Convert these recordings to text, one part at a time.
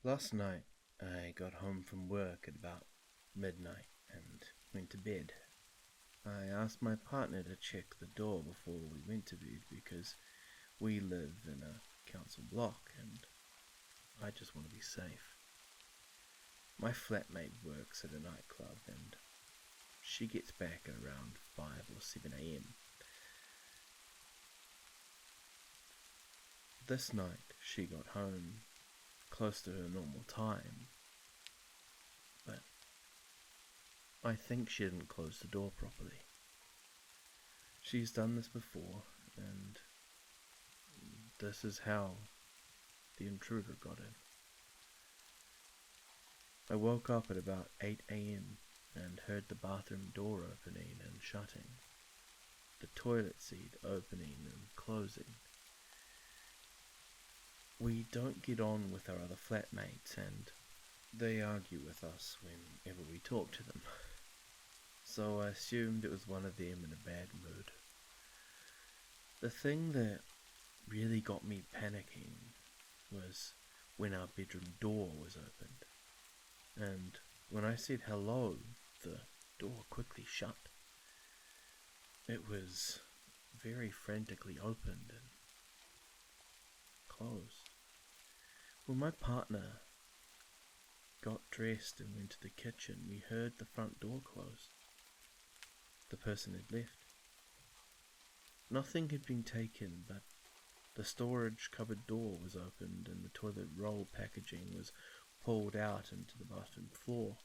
Last night, I got home from work at about midnight and went to bed. I asked my partner to check the door before we went to bed because we live in a council block and I just want to be safe. My flatmate works at a nightclub and she gets back at around 5 or 7 a.m. This night, she got home close to her normal time, but I think she didn't close the door properly. She's done this before, and this is how the intruder got in. I woke up at about 8 a.m. and heard the bathroom door opening and shutting, the toilet seat opening and closing. We don't get on with our other flatmates, and they argue with us whenever we talk to them. So I assumed it was one of them in a bad mood. The thing that really got me panicking was when our bedroom door was opened, and when I said hello, the door quickly shut. It was very frantically opened and closed. When my partner got dressed and went to the kitchen, we heard the front door close. The person had left. Nothing had been taken, but the storage cupboard door was opened and the toilet roll packaging was pulled out into the bathroom floor.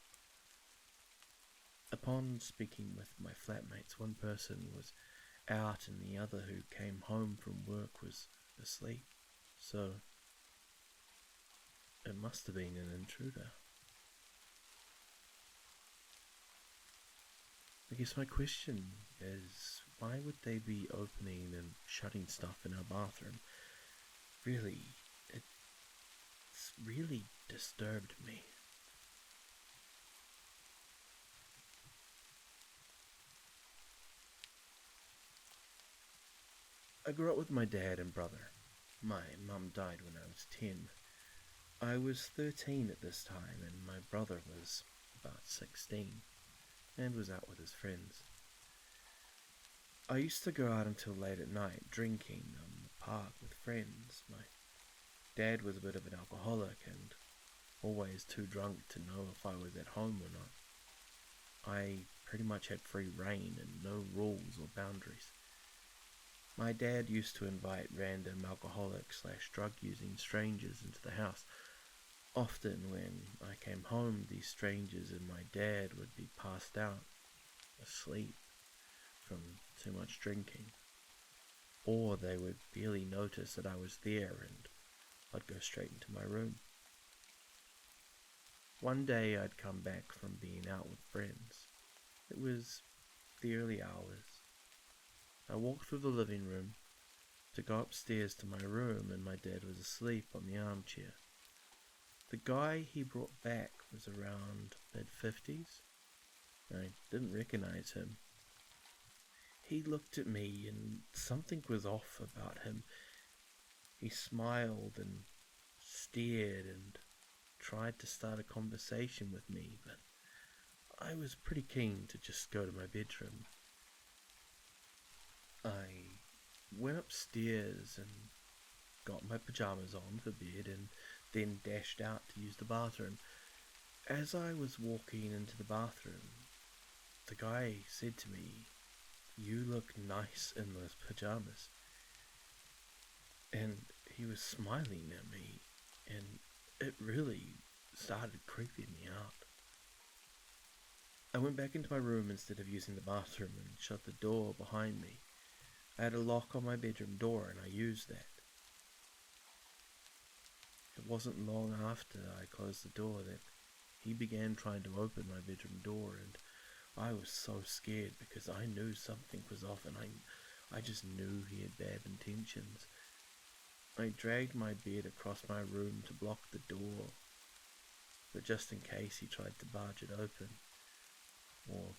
Upon speaking with my flatmates, one person was out and the other who came home from work was asleep. So it must have been an intruder. I guess my question is, why would they be opening and shutting stuff in our bathroom? It's really disturbed me. I grew up with my dad and brother. My mum died when I was 10. I was 13 at this time and my brother was about 16 and was out with his friends. I used to go out until late at night drinking on the park with friends. My dad was a bit of an alcoholic and always too drunk to know if I was at home or not. I pretty much had free rein and no rules or boundaries. My dad used to invite random alcoholic/drug using strangers into the house. Often when I came home, these strangers and my dad would be passed out, asleep, from too much drinking. Or they would barely notice that I was there and I'd go straight into my room. One day I'd come back from being out with friends. It was the early hours. I walked through the living room to go upstairs to my room and my dad was asleep on the armchair. The guy he brought back was around mid-50s. I didn't recognize him. He looked at me and something was off about him. He smiled and stared and tried to start a conversation with me, but I was pretty keen to just go to my bedroom. I went upstairs and got my pajamas on for bed and then dashed out to use the bathroom. As I was walking into the bathroom, the guy said to me, "You look nice in those pajamas." And he was smiling at me, and it really started creeping me out. I went back into my room instead of using the bathroom and shut the door behind me. I had a lock on my bedroom door and I used that. It wasn't long after I closed the door that he began trying to open my bedroom door, and I was so scared because I knew something was off and I just knew he had bad intentions. I dragged my bed across my room to block the door, but just in case he tried to barge it open or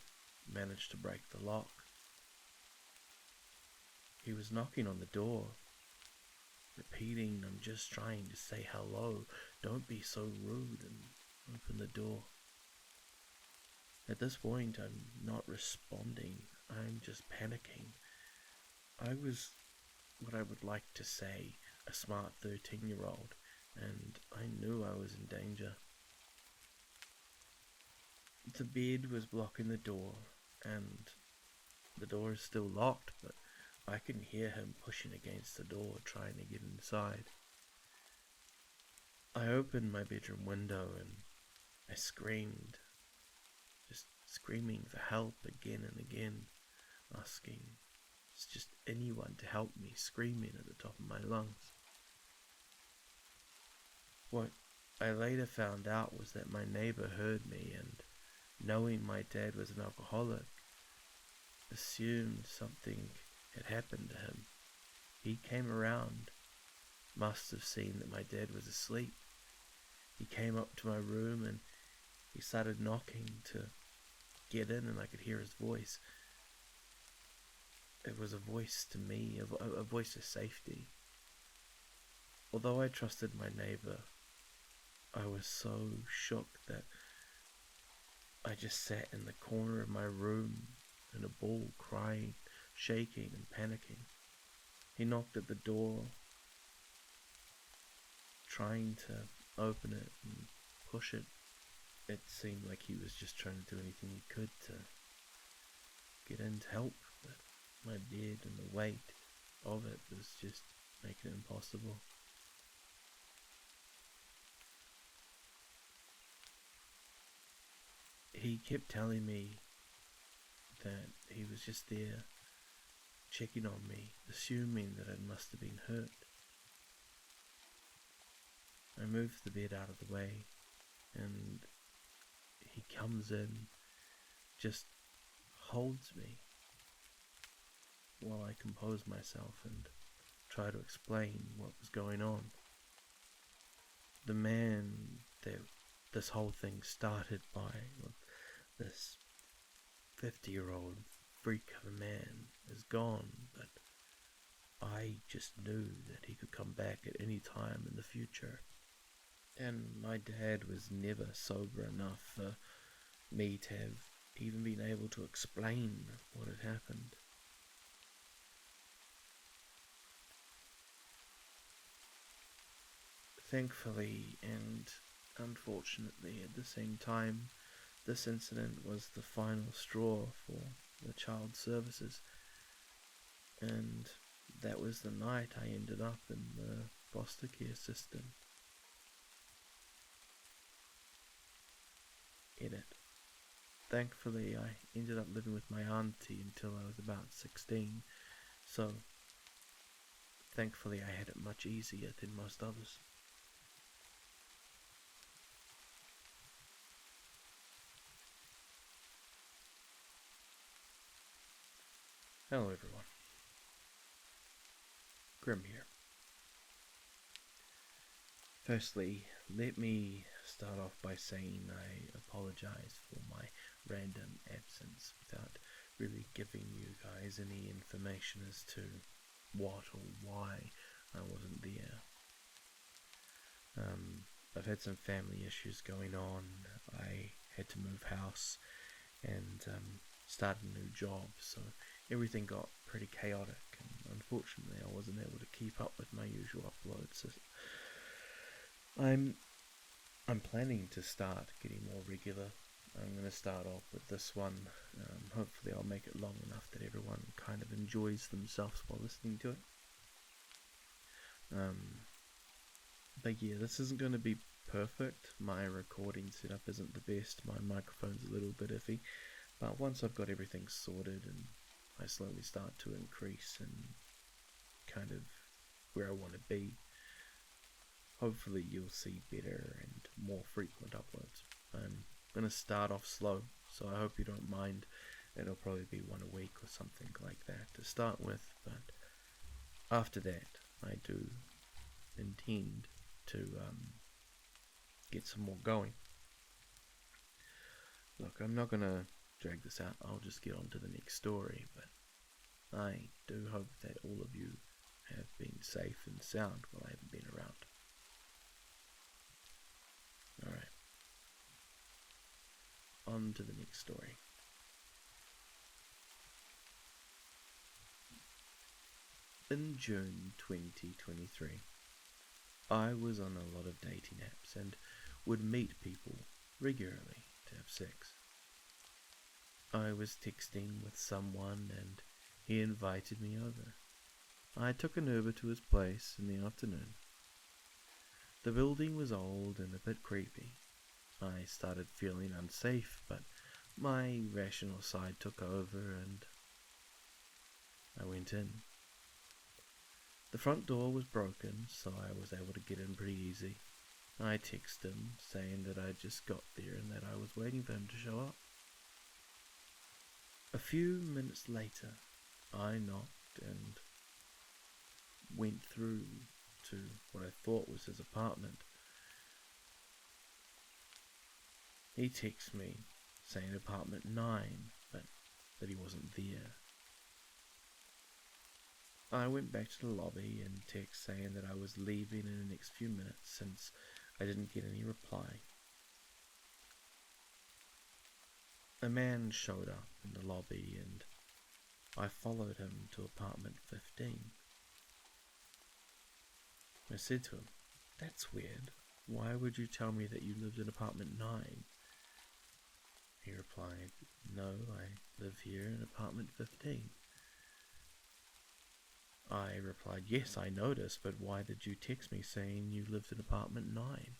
managed to break the lock. He was knocking on the door, repeating, "I'm just trying to say hello, don't be so rude," and open the door. At this point, I'm not responding, I'm just panicking. I was what I would like to say a smart 13-year-old, and I knew I was in danger. The bed was blocking the door, and the door is still locked, but I can hear him pushing against the door, trying to get inside. I opened my bedroom window and I screamed, just screaming for help again and again, asking just anyone to help me, screaming at the top of my lungs. What I later found out was that my neighbor heard me and, knowing my dad was an alcoholic, assumed something had happened to him. He came around, must have seen that my dad was asleep. He came up to my room and he started knocking to get in, and I could hear his voice. It was a voice to me, a voice of safety. Although I trusted my neighbor, I was so shook that I just sat in the corner of my room in a ball, crying, shaking and panicking. He knocked at the door, trying to open it and push it. It seemed like he was just trying to do anything he could to get in to help, but my bed and the weight of it was just making it impossible. He kept telling me that he was just there checking on me, assuming that I must have been hurt. I moved the bed out of the way, and he comes in, just holds me while I compose myself and try to explain what was going on. The man that this whole thing started by, this 50-year-old freak of a man, is gone, but I just knew that he could come back at any time in the future. And my dad was never sober enough for me to have even been able to explain what had happened. Thankfully, and unfortunately at the same time, this incident was the final straw for the child services, and that was the night I ended up in the foster care system. Edit. Thankfully, I ended up living with my auntie until I was about 16, so thankfully I had it much easier than most others. Hello everyone. Grim here. Firstly, let me start off by saying I apologize for my random absence without really giving you guys any information as to what or why I wasn't there. I've had some family issues going on. I had to move house and start a new job, so everything got pretty chaotic, and unfortunately I wasn't able to keep up with my usual uploads. So I'm planning to start getting more regular. I'm going to start off with this one. Hopefully I'll make it long enough that everyone kind of enjoys themselves while listening to it. But yeah, this isn't going to be perfect. My recording setup isn't the best. My microphone's a little bit iffy. But once I've got everything sorted and I slowly start to increase and kind of where I want to be, hopefully you'll see better and more frequent uploads. I'm going to start off slow, so I hope you don't mind. It'll probably be one a week or something like that to start with, but after that I do intend to get some more going. Look, I'm not going to drag this out, I'll just get on to the next story, but I do hope that all of you have been safe and sound while I haven't been around. Alright, on to the next story. In June 2023, I was on a lot of dating apps and would meet people regularly to have sex. I was texting with someone and he invited me over. I took an Uber to his place in the afternoon. The building was old and a bit creepy. I started feeling unsafe, but my rational side took over and I went in. The front door was broken, so I was able to get in pretty easy. I texted him, saying that I just got there and that I was waiting for him to show up. A few minutes later, I knocked and went through to what I thought was his apartment. He texted me, saying apartment 9, but that he wasn't there. I went back to the lobby and text saying that I was leaving in the next few minutes since I didn't get any reply. A man showed up in the lobby and I followed him to apartment 15. I said to him, "That's weird. Why would you tell me that you lived in apartment 9? He replied, "No, I live here in apartment 15. I replied, "Yes, I noticed, but why did you text me saying you lived in apartment 9?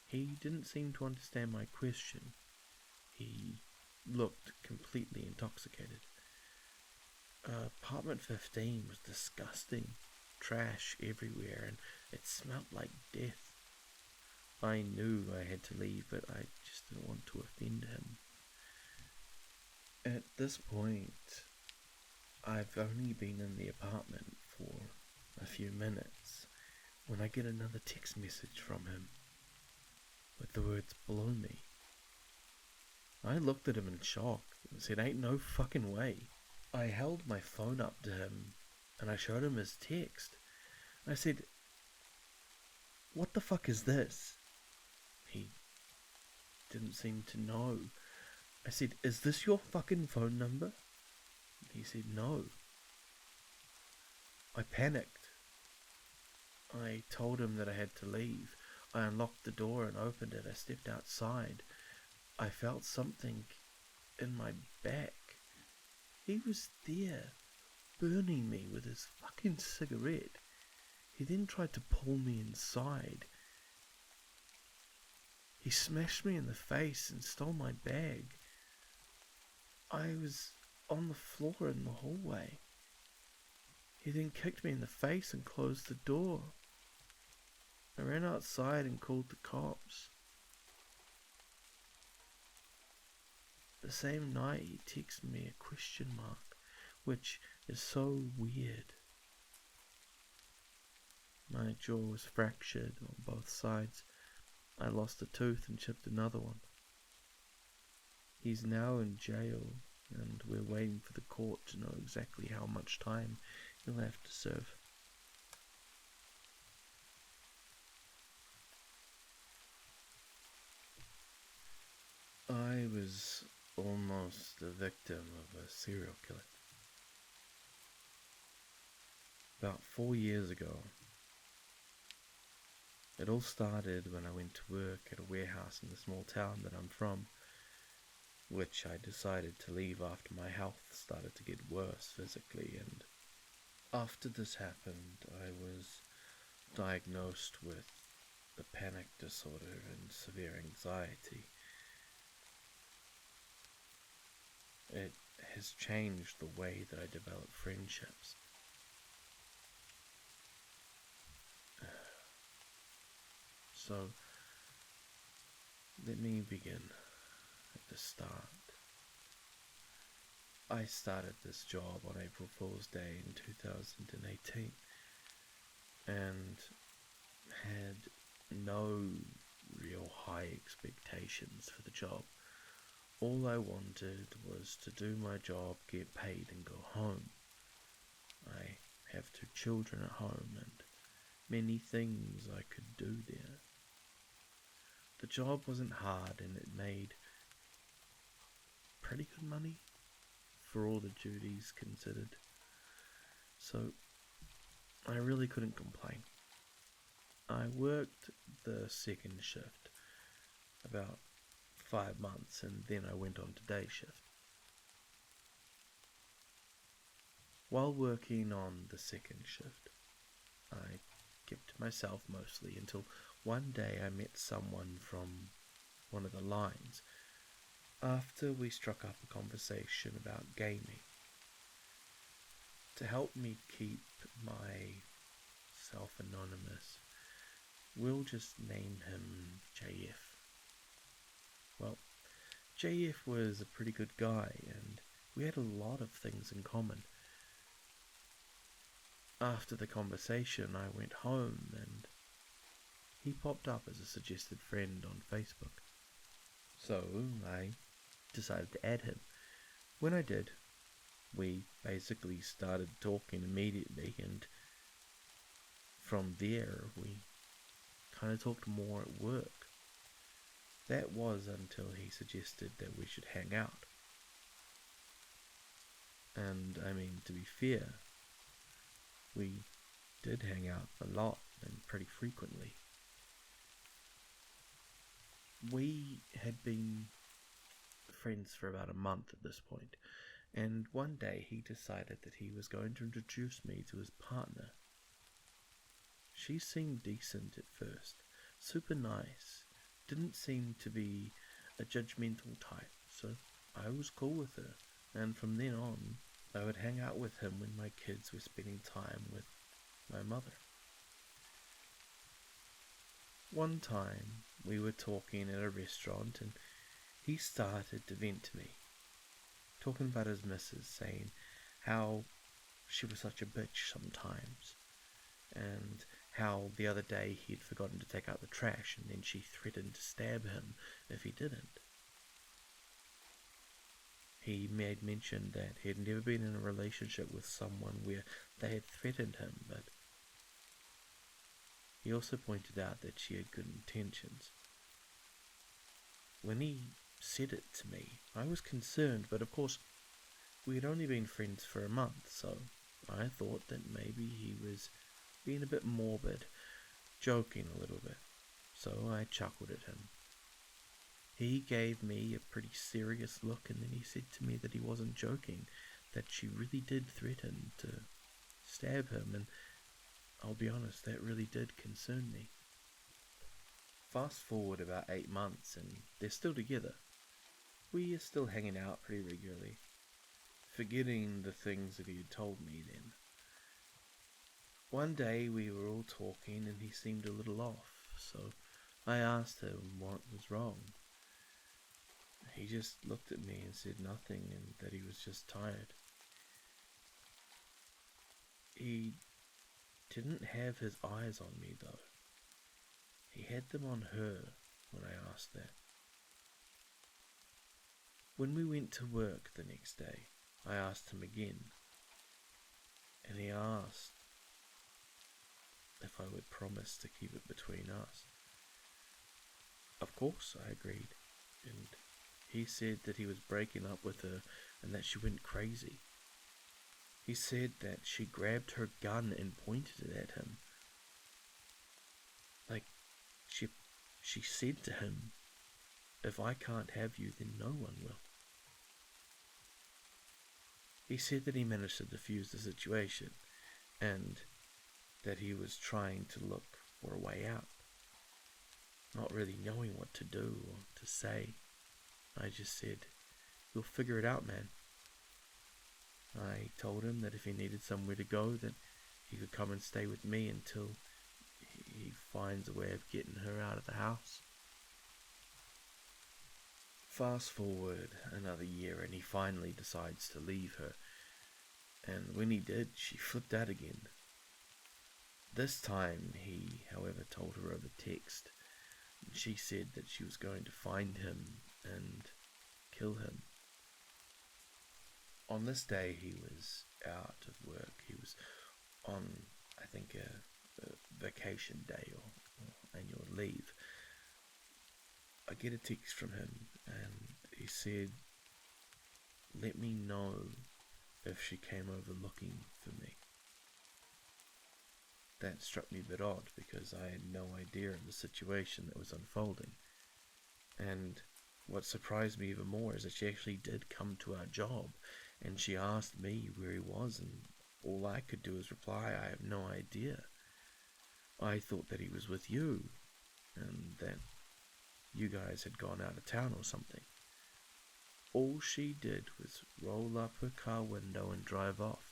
He didn't seem to understand my question. He looked completely intoxicated. Apartment 15 was disgusting. Trash everywhere, and it smelled like death. I knew I had to leave, but I just didn't want to offend him. At this point, I've only been in the apartment for a few minutes when I get another text message from him with the words "below me." I looked at him in shock and said, "Ain't no fucking way." I held my phone up to him and I showed him his text. I said, "What the fuck is this?" He didn't seem to know. I said, "Is this your fucking phone number?" He said, "No." I panicked. I told him that I had to leave. I unlocked the door and opened it. I stepped outside. I felt something in my back. He was there, burning me with his fucking cigarette. He then tried to pull me inside. He smashed me in the face and stole my bag. I was on the floor in the hallway. He then kicked me in the face and closed the door. I ran outside and called the cops. The same night he texted me a question mark, which is so weird. My jaw was fractured on both sides. I lost a tooth and chipped another one. He's now in jail, and we're waiting for the court to know exactly how much time he'll have to serve. I was almost a victim of a serial killer. About 4 years ago, it all started when I went to work at a warehouse in the small town that I'm from, which I decided to leave after my health started to get worse physically, and after this happened, I was diagnosed with a panic disorder and severe anxiety. It has changed the way that I develop friendships. So, let me begin at the start. I started this job on April Fool's Day in 2018 and had no real high expectations for the job. All I wanted was to do my job, get paid and go home. I have 2 children at home and many things I could do there. The job wasn't hard and it made pretty good money for all the duties considered. So I really couldn't complain. I worked the second shift about 5 months and then I went on to day shift. While working on the second shift, I kept to myself mostly until one day I met someone from one of the lines after we struck up a conversation about gaming. To help me keep myself anonymous, we'll just name him JF. Well, JF was a pretty good guy and we had a lot of things in common. After the conversation, I went home and he popped up as a suggested friend on Facebook. So I decided to add him. When I did, we basically started talking immediately, and from there we kind of talked more at work. That was until he suggested that we should hang out. And I mean, to be fair, we did hang out a lot and pretty frequently. We had been friends for about a month at this point, and one day he decided that he was going to introduce me to his partner. She seemed decent at first, super nice, didn't seem to be a judgmental type, so I was cool with her, and from then on, I would hang out with him when my kids were spending time with my mother. One time, we were talking at a restaurant and he started to vent to me, talking about his missus, saying how she was such a bitch sometimes, and how the other day he had forgotten to take out the trash and then she threatened to stab him if he didn't. He made mention that he had never been in a relationship with someone where they had threatened him, but he also pointed out that she had good intentions. When he said it to me, I was concerned, but of course, we had only been friends for a month, so I thought that maybe he was being a bit morbid, joking a little bit, so I chuckled at him. He gave me a pretty serious look and then he said to me that he wasn't joking, that she really did threaten to stab him, and I'll be honest, that really did concern me. Fast forward about 8 months and they're still together. We are still hanging out pretty regularly, forgetting the things that he had told me then. One day we were all talking and he seemed a little off, so I asked him what was wrong. He just looked at me and said nothing and that he was just tired. He didn't have his eyes on me though. He had them on her when I asked that. When we went to work the next day, I asked him again, and he asked if I would promise to keep it between us. Of course, I agreed, and he said that he was breaking up with her and that she went crazy. He said that she grabbed her gun and pointed it at him. Like, she said to him, "If I can't have you, then no one will." He said that he managed to defuse the situation, and that he was trying to look for a way out. Not really knowing what to do or to say, I just said, "You'll figure it out, man." I told him that if he needed somewhere to go, then he could come and stay with me until he finds a way of getting her out of the house. Fast forward another year and he finally decides to leave her. And when he did, she flipped out again. This time he, however, told her over text. She said that she was going to find him and kill him. On this day, he was out of work. He was on, I think, a vacation day or annual leave. I get a text from him, and he said, "Let me know if she came over looking for me." That struck me a bit odd because I had no idea of the situation that was unfolding. And what surprised me even more is that she actually did come to our job, and she asked me where he was, and all I could do was reply, "I have no idea. I thought that he was with you, and that you guys had gone out of town or something." All she did was roll up her car window and drive off.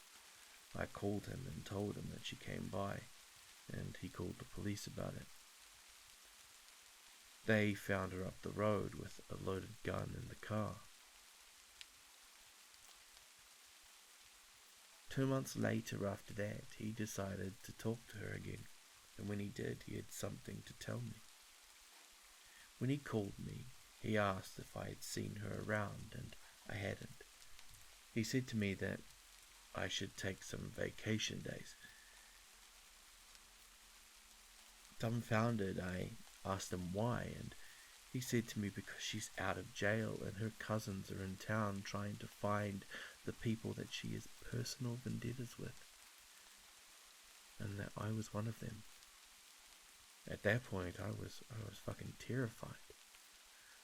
I called him and told him that she came by, and he called the police about it. They found her up the road with a loaded gun in the car. 2 months later after that, he decided to talk to her again, and when he did, he had something to tell me. When he called me, he asked if I had seen her around, and I hadn't. He said to me that I should take some vacation days. Dumbfounded, I asked him why, and he said to me because she's out of jail and her cousins are in town trying to find the people that she has personal vendettas with, and that I was one of them. At that point, I was fucking terrified.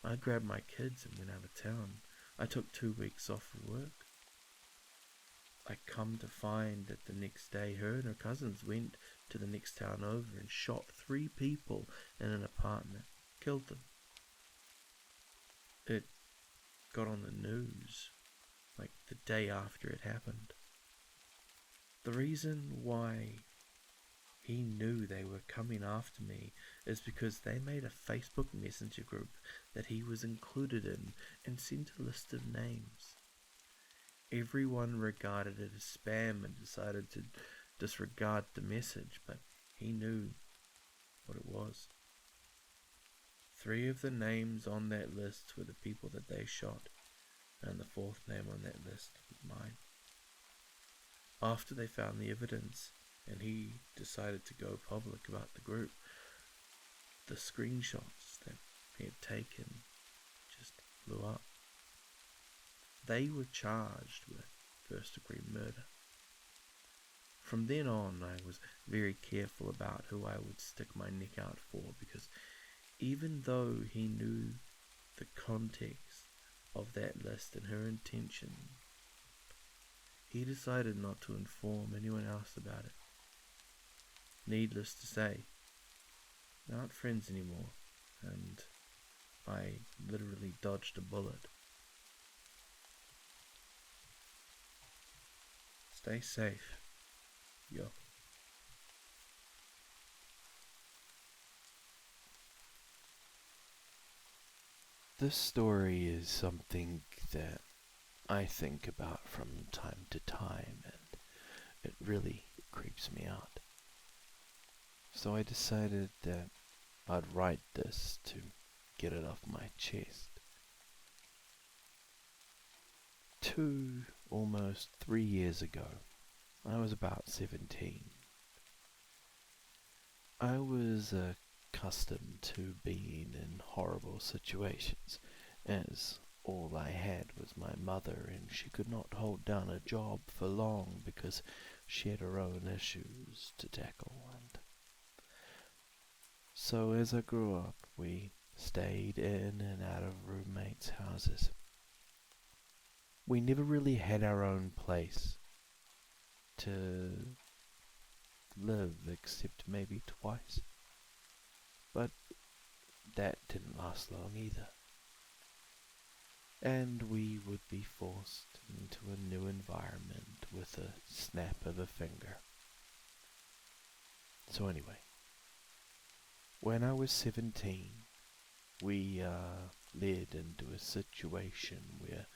I grabbed my kids and went out of town. I took 2 weeks off of work. I come to find that the next day her and her cousins went to the next town over and shot 3 people in an apartment, killed them. It got on the news like the day after it happened. The reason why he knew they were coming after me is because they made a Facebook Messenger group that he was included in and sent a list of names. Everyone regarded it as spam and decided to disregard the message, but he knew what it was. 3 of the names on that list were the people that they shot, and the 4th name on that list was mine. After they found the evidence, and he decided to go public about the group, the screenshots that he had taken just blew up. They were charged with first-degree murder. From then on, I was very careful about who I would stick my neck out for, because even though he knew the context of that list and her intention, he decided not to inform anyone else about it. Needless to say, we aren't friends anymore, and I literally dodged a bullet. Stay safe, yo. This story is something that I think about from time to time, and it really creeps me out. So I decided that I'd write this to get it off my chest. 2, almost 3 years ago, I was about 17. I was accustomed to being in horrible situations, as all I had was my mother, and she could not hold down a job for long because she had her own issues to tackle. And so as I grew up, we stayed in and out of roommates' houses. We never really had our own place to live, except maybe twice. But that didn't last long either. And we would be forced into a new environment with a snap of a finger. So anyway, when I was 17, we led into a situation where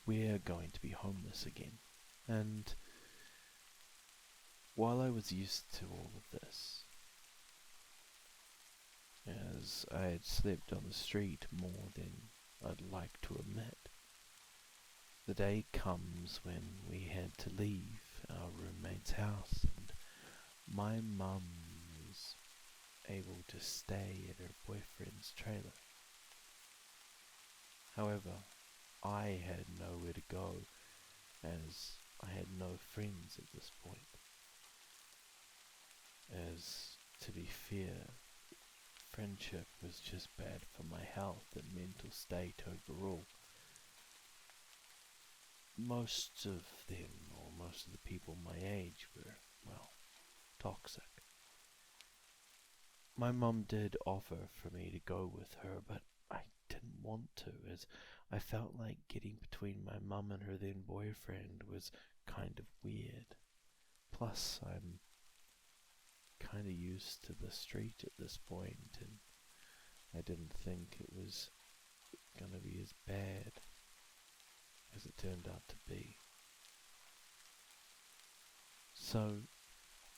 we're going to be homeless again. And while I was used to all of this, as I had slept on the street more than I'd like to admit, The day comes when we had to leave our roommate's house, and my mum was able to stay at her boyfriend's trailer. However, I had nowhere to go, as I had no friends at this point. As, to be fair, friendship was just bad for my health and mental state overall. Most of them, or most of the people my age, were, well, toxic. My mum did offer for me to go with her, but I didn't want to, as I felt like getting between my mum and her then boyfriend was kind of weird. Plus, I'm kind of used to the street at this point, and I didn't think it was gonna be as bad as it turned out to be. So,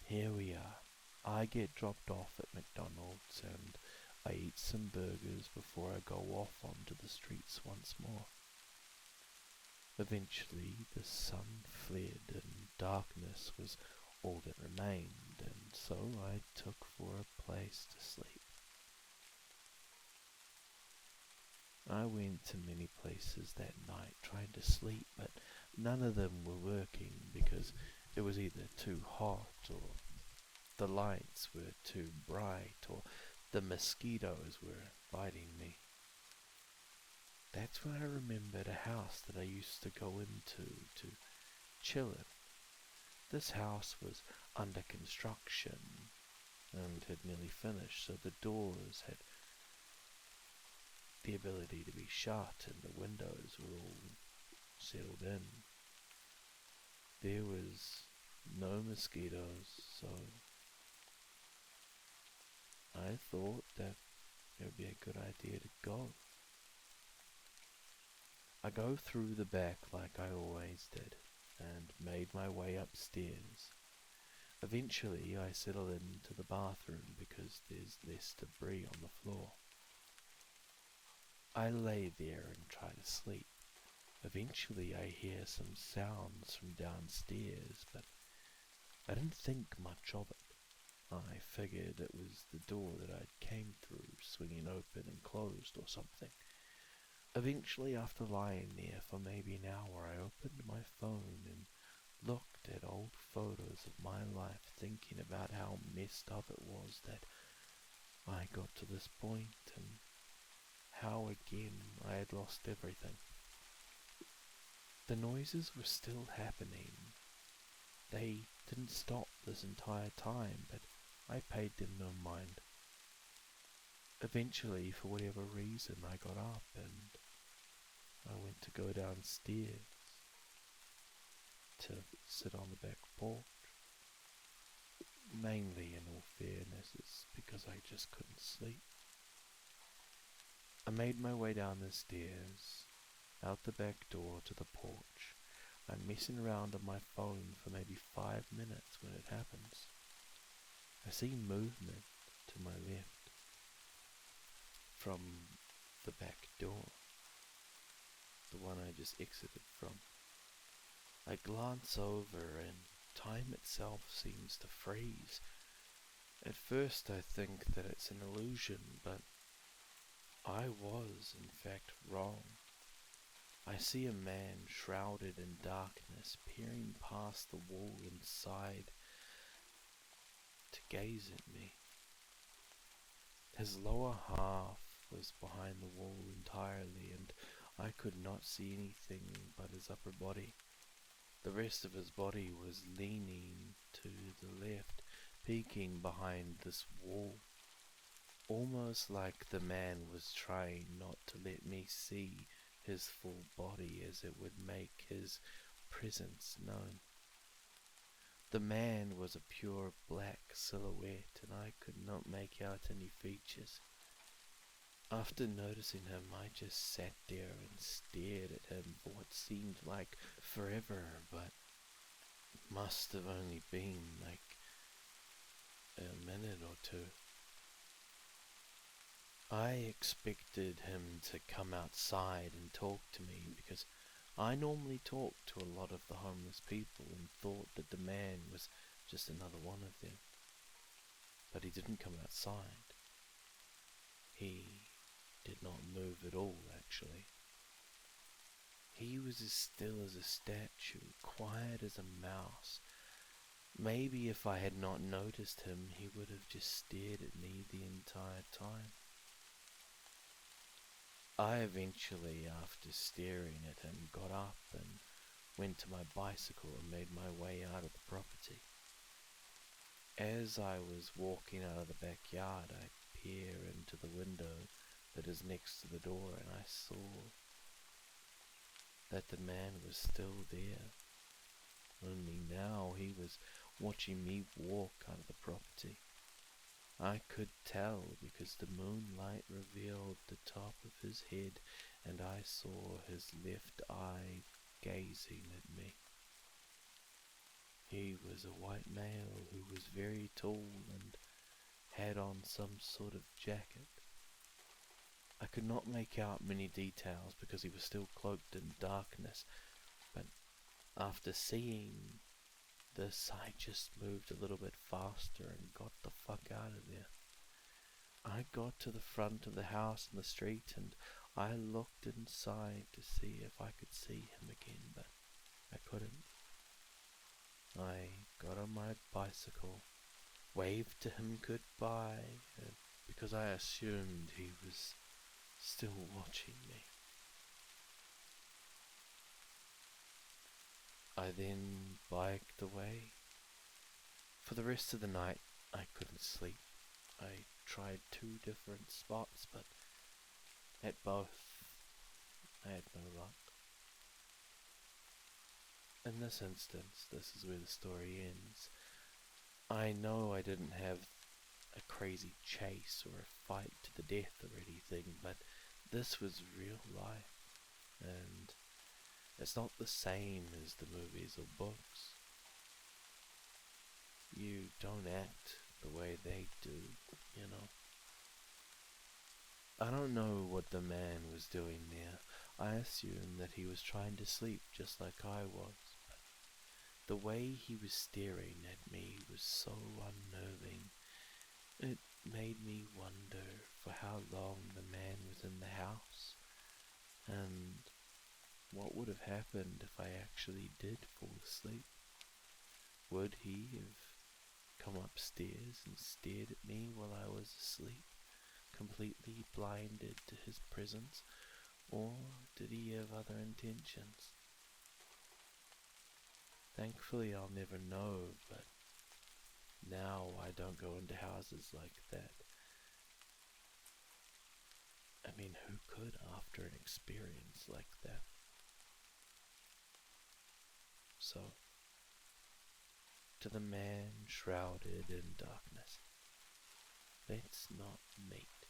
here we are. I get dropped off at McDonald's and I eat some burgers before I go off onto the streets once more. Eventually the sun flared and darkness was all that remained, and so I took for a place to sleep. I went to many places that night trying to sleep, but none of them were working because it was either too hot, or the lights were too bright, or the mosquitoes were biting me. That's when I remembered a house that I used to go into to chill in. This house was under construction and had nearly finished, so the doors had the ability to be shut and the windows were all settled in. There was no mosquitoes, so I thought that it would be a good idea to go. I go through the back like I always did, and made my way upstairs. Eventually I settle into the bathroom because there's less debris on the floor. I lay there and try to sleep. Eventually I hear some sounds from downstairs, but I didn't think much of it. I figured it was the door that I came through swinging open and closed or something. Eventually, after lying there for maybe an hour, I opened my phone and looked at old photos of my life, thinking about how messed up it was that I got to this point and how again I had lost everything. The noises were still happening. They didn't stop this entire time, but I paid them no mind. Eventually, for whatever reason, I got up and I went to go downstairs to sit on the back porch. Mainly, in all fairness, it's because I just couldn't sleep. I made my way down the stairs, out the back door to the porch. I'm messing around on my phone for maybe 5 minutes when it happens. I see movement to my left from the back door, the one I just exited from. I glance over and time itself seems to freeze. At first I think that it's an illusion, but I was in fact wrong. I see a man shrouded in darkness peering past the wall inside to gaze at me. His lower half was behind the wall entirely, and I could not see anything but his upper body. The rest of his body was leaning to the left, peeking behind this wall, almost like the man was trying not to let me see his full body, as it would make his presence known. The man was a pure black silhouette, and I could not make out any features. After noticing him, I just sat there and stared at him for what seemed like forever, but must have only been like a minute or two. I expected him to come outside and talk to me because I normally talked to a lot of the homeless people and thought that the man was just another one of them. But he didn't come outside. He did not move at all, actually. He was as still as a statue, quiet as a mouse. Maybe if I had not noticed him, he would have just stared at me the entire time. I eventually, after staring at him, got up and went to my bicycle and made my way out of the property. As I was walking out of the backyard, I peer into the window that is next to the door, and I saw that the man was still there. Only now he was watching me walk out of the property. I could tell because the moonlight revealed the top of his head, and I saw his left eye gazing at me. He was a white male who was very tall and had on some sort of jacket. I could not make out many details because he was still cloaked in darkness, but after seeing this, I just moved a little bit faster and got the fuck out of there. I got to the front of the house in the street and I looked inside to see if I could see him again, but I couldn't. I got on my bicycle, waved to him goodbye, because I assumed he was still watching me. I then biked away. For the rest of the night, I couldn't sleep. I tried 2 different spots, but at both, I had no luck. In this instance, this is where the story ends. I know I didn't have a crazy chase or a fight to the death or anything, but this was real life, and it's not the same as the movies or books. You don't act the way they do, you know. I don't know what the man was doing there. I assume that he was trying to sleep just like I was. But the way he was staring at me was so unnerving. It made me wonder for how long the man was in the house, and what would have happened if I actually did fall asleep. Would he have come upstairs and stared at me while I was asleep, completely blinded to his presence, or did he have other intentions? Thankfully I'll never know, but now I don't go into houses like that. I mean, who could after an experience like that? So, to the man shrouded in darkness, let's not meet.